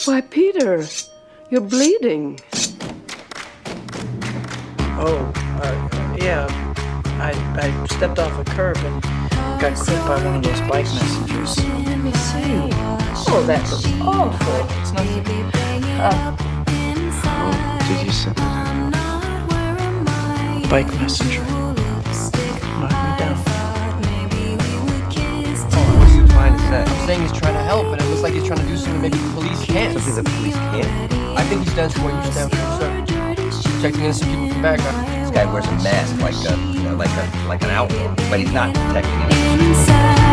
Why, Peter, you're bleeding. Oh, yeah. I stepped off a curb and got clipped by one of those bike messengers. Let me see. Oh, that was awful. It's nothing. How did you send it? Bike messenger. Knocked me down. What's he trying to say? I'm saying he's trying to help, but it looks like he's trying to do something maybe the police can't. Something the police can't. I think he stands for what you stand for, sir. Protecting innocent people from bad guys. This guy wears a mask like an outlaw, but he's not protecting innocent people.